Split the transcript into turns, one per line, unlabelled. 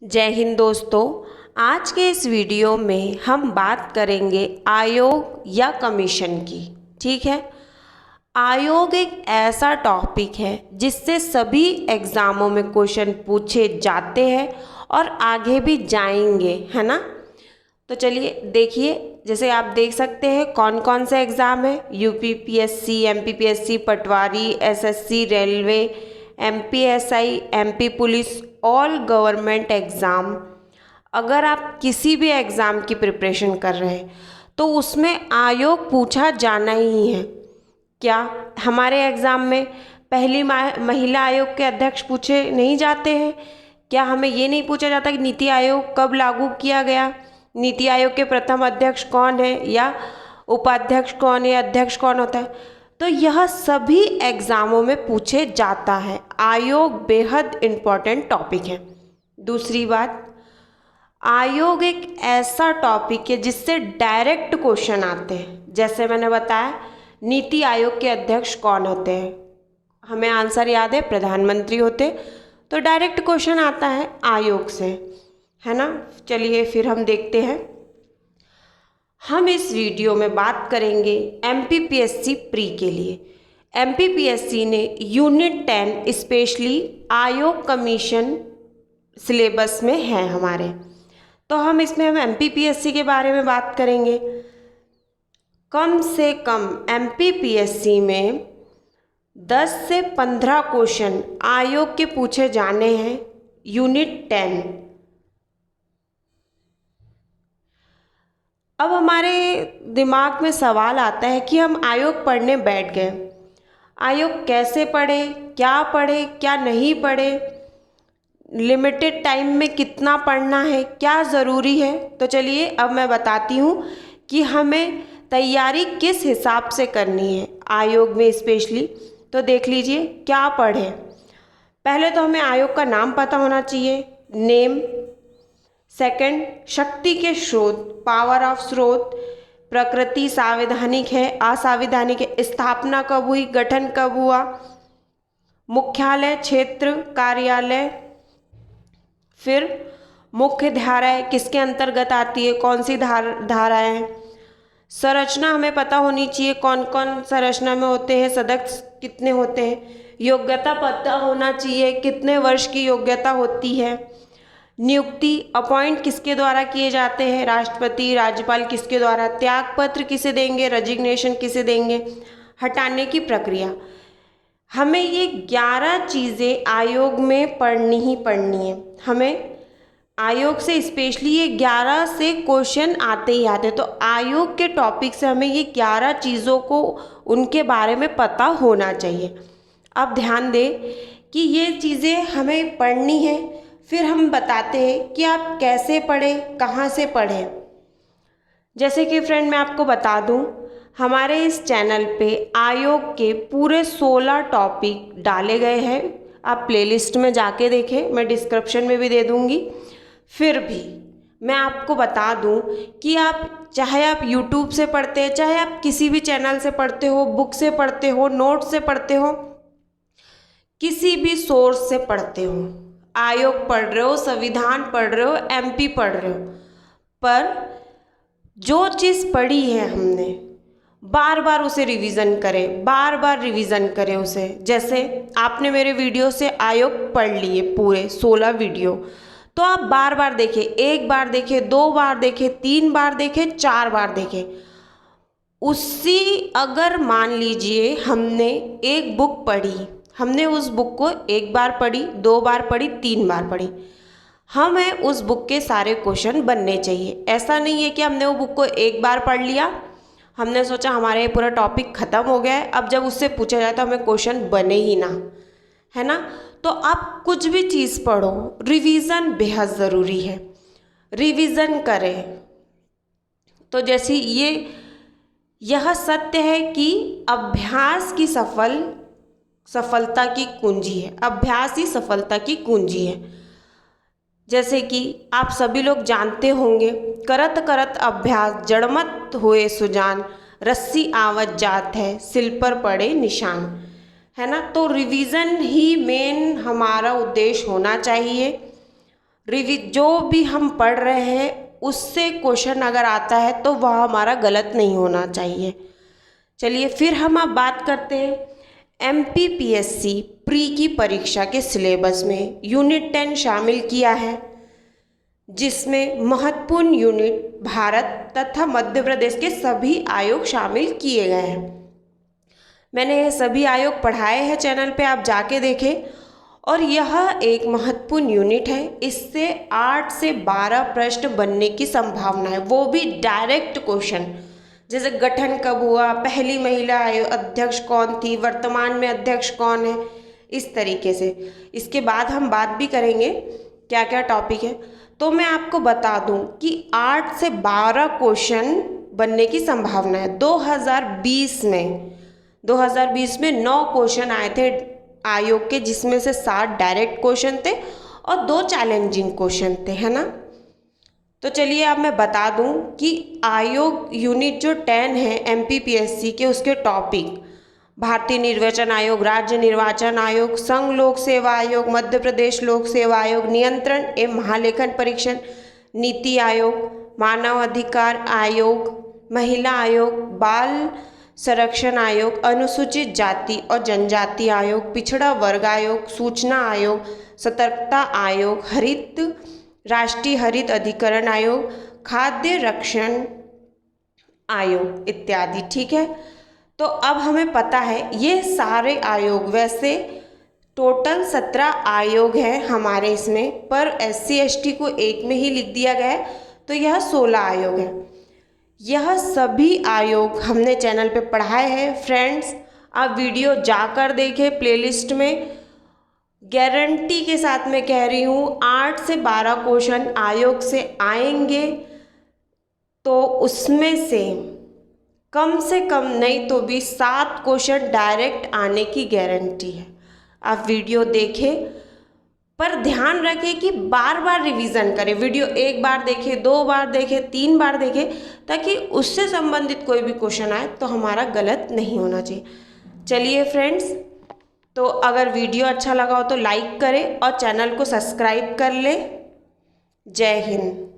जय हिंद दोस्तों। आज के इस वीडियो में हम बात करेंगे आयोग या कमीशन की। ठीक है, आयोग एक ऐसा टॉपिक है जिससे सभी एग्ज़ामों में क्वेश्चन पूछे जाते हैं और आगे भी जाएंगे, है ना। तो चलिए देखिए, जैसे आप देख सकते हैं कौन कौन से एग्ज़ाम है। UPPSC, MPPSC, patwari, SSC, railway, MPSI, MP police, all government exam. अगर आप किसी भी एग्ज़ाम की प्रिपरेशन कर रहे हैं तो उसमें आयोग पूछा जाना ही है। क्या हमारे एग्ज़ाम में पहली महिला आयोग के अध्यक्ष पूछे नहीं जाते हैं? क्या हमें ये नहीं पूछा जाता कि नीति आयोग कब लागू किया गया, नीति आयोग के प्रथम अध्यक्ष कौन है, या उपाध्यक्ष कौन है, अध्यक्ष कौन होता है? तो यह सभी एग्ज़ामों में पूछे जाता है। आयोग बेहद इम्पॉर्टेंट टॉपिक है। दूसरी बात, आयोग एक ऐसा टॉपिक है जिससे डायरेक्ट क्वेश्चन आते हैं। जैसे मैंने बताया, नीति आयोग के अध्यक्ष कौन होते हैं, हमें आंसर याद है, प्रधानमंत्री होते। तो डायरेक्ट क्वेश्चन आता है आयोग से, है ना। चलिए फिर हम देखते हैं। हम इस वीडियो में बात करेंगे एमपीपीएससी प्री के लिए। एमपीपीएससी ने यूनिट 10 स्पेशली आयोग कमीशन सिलेबस में है हमारे, तो हम एमपीपीएससी के बारे में बात करेंगे। कम से कम एमपीपीएससी में 10 से 15 क्वेश्चन आयोग के पूछे जाने हैं यूनिट 10। अब हमारे दिमाग में सवाल आता है कि हम आयोग पढ़ने बैठ गए, आयोग कैसे पढ़े, क्या नहीं पढ़े, लिमिटेड टाइम में कितना पढ़ना है, क्या ज़रूरी है। तो चलिए अब मैं बताती हूँ कि हमें तैयारी किस हिसाब से करनी है आयोग में स्पेशली। तो देख लीजिए क्या पढ़े। पहले तो हमें आयोग का नाम पता होना चाहिए, नेम। सेकंड, शक्ति के स्रोत, पावर ऑफ स्रोत, प्रकृति संवैधानिक है, असंवैधानिक है, स्थापना कब हुई, गठन कब हुआ, मुख्यालय, क्षेत्र, कार्यालय। फिर मुख्य धाराएं किसके अंतर्गत आती है, कौन सी धाराएं। संरचना हमें पता होनी चाहिए, कौन कौन संरचना में होते हैं, सदस्य कितने होते हैं। योग्यता पता होना चाहिए, कितने वर्ष की योग्यता होती है। नियुक्ति, अपॉइंट किसके द्वारा किए जाते हैं, राष्ट्रपति, राज्यपाल किसके द्वारा। त्यागपत्र किसे देंगे, रेजिग्नेशन किसे देंगे। हटाने की प्रक्रिया। हमें ये 11 चीज़ें आयोग में पढ़नी ही पढ़नी है। हमें आयोग से स्पेशली ये 11 से क्वेश्चन आते ही आते, तो आयोग के टॉपिक से हमें ये 11 चीज़ों को उनके बारे में पता होना चाहिए। अब ध्यान दें कि ये चीज़ें हमें पढ़नी है, फिर हम बताते हैं कि आप कैसे पढ़ें, कहाँ से पढ़ें। जैसे कि फ्रेंड मैं आपको बता दूं, हमारे इस चैनल पे आयोग के पूरे 16 टॉपिक डाले गए हैं। आप प्लेलिस्ट में जाके देखें, मैं डिस्क्रिप्शन में भी दे दूंगी। फिर भी मैं आपको बता दूं कि चाहे आप यूट्यूब से पढ़ते हैं, चाहे आप किसी भी चैनल से पढ़ते हो, बुक से पढ़ते हो, नोट से पढ़ते हो, किसी भी सोर्स से पढ़ते हो, आयोग पढ़ रहे हो, संविधान पढ़ रहे हो, एमपी पढ़ रहे हो, पर जो चीज़ पढ़ी है हमने बार बार उसे रिवीजन करें, बार बार रिवीजन करें उसे। जैसे आपने मेरे वीडियो से आयोग पढ़ लिए पूरे 16 वीडियो, तो आप बार बार देखें, एक बार देखें, 2 बार देखें, 3 बार देखें, 4 बार देखें। अगर मान लीजिए हमने एक बुक पढ़ी, हमने उस बुक को 1 बार पढ़ी, 2 बार पढ़ी, 3 बार पढ़ी, हमें उस बुक के सारे क्वेश्चन बनने चाहिए। ऐसा नहीं है कि हमने वो बुक को 1 बार पढ़ लिया, हमने सोचा हमारे पूरा टॉपिक ख़त्म हो गया है, अब जब उससे पूछा जाए तो हमें क्वेश्चन बने ही ना, है ना। तो आप कुछ भी चीज़ पढ़ो, रिवीजन बेहद ज़रूरी है, रिवीजन करें। तो जैसे यह सत्य है कि अभ्यास की सफलता की कुंजी है, अभ्यास ही सफलता की कुंजी है। जैसे कि आप सभी लोग जानते होंगे, करत करत अभ्यास जड़मत हुए सुजान, रस्सी आवत जात है, सिल पर पड़े निशान, है ना। तो रिवीजन ही मेन हमारा उद्देश्य होना चाहिए। जो भी हम पढ़ रहे हैं उससे क्वेश्चन अगर आता है तो वह हमारा गलत नहीं होना चाहिए। चलिए फिर हम अब बात करते हैं MPPSC प्री की परीक्षा के सिलेबस में यूनिट 10 शामिल किया है, जिसमें महत्वपूर्ण यूनिट भारत तथा मध्य प्रदेश के सभी आयोग शामिल किए गए हैं। मैंने ये सभी आयोग पढ़ाए हैं चैनल पे, आप जाके देखें। और यह एक महत्वपूर्ण यूनिट है, इससे 8 से 12 प्रश्न बनने की संभावना है, वो भी डायरेक्ट क्वेश्चन, जैसे गठन कब हुआ, पहली महिला अध्यक्ष कौन थी, वर्तमान में अध्यक्ष कौन है, इस तरीके से। इसके बाद हम बात भी करेंगे क्या क्या टॉपिक है। तो मैं आपको बता दूं कि 8 से 12 क्वेश्चन बनने की संभावना है। 2020 में 9 क्वेश्चन आए थे आयोग के, जिसमें से 7 डायरेक्ट क्वेश्चन थे और 2 चैलेंजिंग क्वेश्चन थे, है ना। तो चलिए अब मैं बता दूं कि आयोग यूनिट जो 10 है MPPSC के, उसके टॉपिक भारतीय निर्वाचन आयोग, राज्य निर्वाचन आयोग, संघ लोक सेवा आयोग, मध्य प्रदेश लोक सेवा आयोग, नियंत्रण एवं महालेखन परीक्षण नीति आयोग, मानव अधिकार आयोग, महिला आयोग, बाल संरक्षण आयोग, अनुसूचित जाति और जनजाति आयोग, पिछड़ा वर्ग आयोग, सूचना आयोग, सतर्कता आयोग, राष्ट्रीय हरित अधिकरण आयोग, खाद्य रक्षण आयोग इत्यादि। ठीक है, तो अब हमें पता है ये सारे आयोग, वैसे टोटल 17 आयोग हैं हमारे इसमें, पर SC ST को एक में ही लिख दिया गया है, तो यह 16 आयोग है। यह सभी आयोग हमने चैनल पे पढ़ाए हैं फ्रेंड्स, आप वीडियो जाकर देखें प्लेलिस्ट में। गारंटी के साथ मैं कह रही हूँ 8 से 12 क्वेश्चन आयोग से आएंगे, तो उसमें से कम नहीं तो भी 7 क्वेश्चन डायरेक्ट आने की गारंटी है। आप वीडियो देखें, पर ध्यान रखें कि बार बार रिवीजन करें। वीडियो 1 बार देखें, 2 बार देखें, 3 बार देखें, ताकि उससे संबंधित कोई भी क्वेश्चन आए तो हमारा गलत नहीं होना चाहिए। चलिए फ्रेंड्स, तो अगर वीडियो अच्छा लगा हो तो लाइक करें और चैनल को सब्सक्राइब कर लें। जय हिंद।